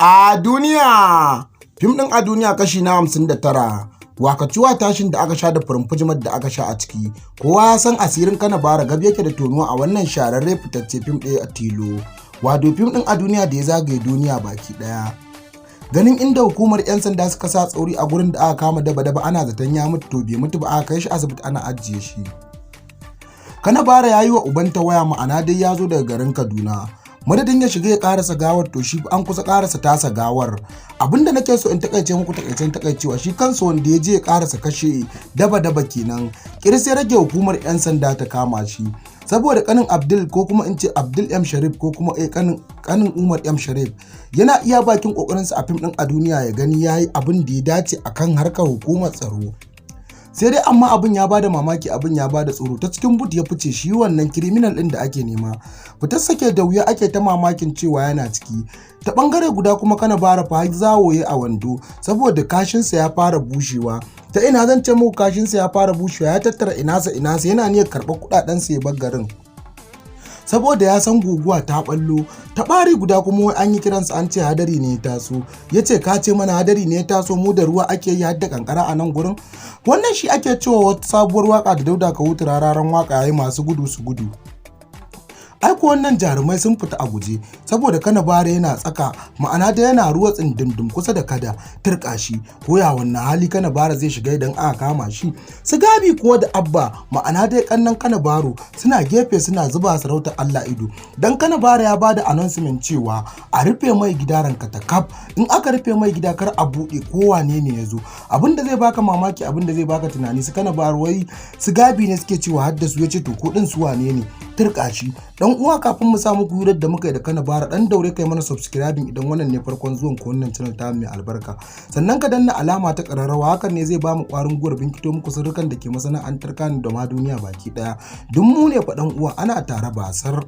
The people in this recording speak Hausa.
A duniya, fim ɗin A Duniya kashi na 59, wakaciwa tashin da aka sha da furumfujimar da aka sha a ciki, kowa ya san asirin Kanabara gab yake da tonuwa a wannan shahararre fitacce fim ɗaya a tilo, wato fim ɗin A Duniya da ya zagaye duniya baki ɗaya. Ganin inda hukumar 'yan sanda suka sa tsauri a gurin da aka kama daba-daba ana zaton ya mutu to bai mutu ba, aka kai shi asibiti ana ajiye shi. Kanabara ya yi wa ubanta waya, ma'ana dai ya zo daga garin Kaduna. Madadin ya shiga ya karasa gawar to shi an kusa karasa tasa gawar. Abinda nake so in takaice muku takaicen takaicewa, shi kansa wanda ya je ya karasa kashe daba kenan kiris ya rage hukumar 'yan sanda ta kama shi, saboda kanin Abdul, ko kuma in ce Abdul M Sharif, ko kuma kanin Umar M Sharif, yana iya bakin kokarinsa a fim din A Duniya ya gani yayi abin da ya dace akan harkar hukumar tsaro. Sai dai amma abin ya bada mamaki, abin ya bada tsoro. Ta cikin but ya fice shi wannan kiriminal din da ake nema. Fitar sake da wuya, ake ta mamakin cewa yana ciki. Ta bangare guda kuma Kanabara fa zawoye a wando saboda kashinsa ya fara bushewa. Ta ina zan ce muku kashinsa ya fara bushewa, ya tattara inasa yana niyyar karɓar kuɗaɗensa ya bar garin, saboda ya san guguwa ta ballo. Ta bari guda kuma wai an yi kiransa an ce hadari ne ya taso. Ya ce ka ce mana hadari ne ya taso, mu da ruwa ake yi hadda kankara a nan gurin. Wannan shi ake cewa wata sabuwar waka da Dauda Kahutu rararan waka yayi masu gudu su gudu. Aiko wannan jarumai sun fita a guje saboda Kanabara yana tsaka, ma'ana da yana ruwa tsindindim kusa da kada turka shi. Ko ya wannan hali Kanabara zai shiga idan aka kama shi? Su Gabi kuwa da Abba, ma'ana dai kannan Kanabaro, suna gefe suna zuba sarautar Allah ido. Dan Kanabara ya bada announcement cewa a rufe mai gida ranka ta kaf. In aka rufe mai gida kar a buɗe ko wane ne ya zo. Abinda zai baka mamaki, abinda zai baka tunani, su Kanabara wai su Gabi ne suke cewa haddasu, ya ce to ko din su wane ne turka shi. Dan uwa, kafin mu samu hirar da muka yi da Kanabara, dan daure kai mana subscribing idan wannan ne farkon zuwan ku wannan channel ta mai albarka, sannan ka danna alama ta kararrawa, hakan ne zai ba mu kwarin gwiwar binkito muku sirrukan da ke masana'antar Kano da ma duniya baki daya. Duk mu ne fa dan uwa, ana tare basar.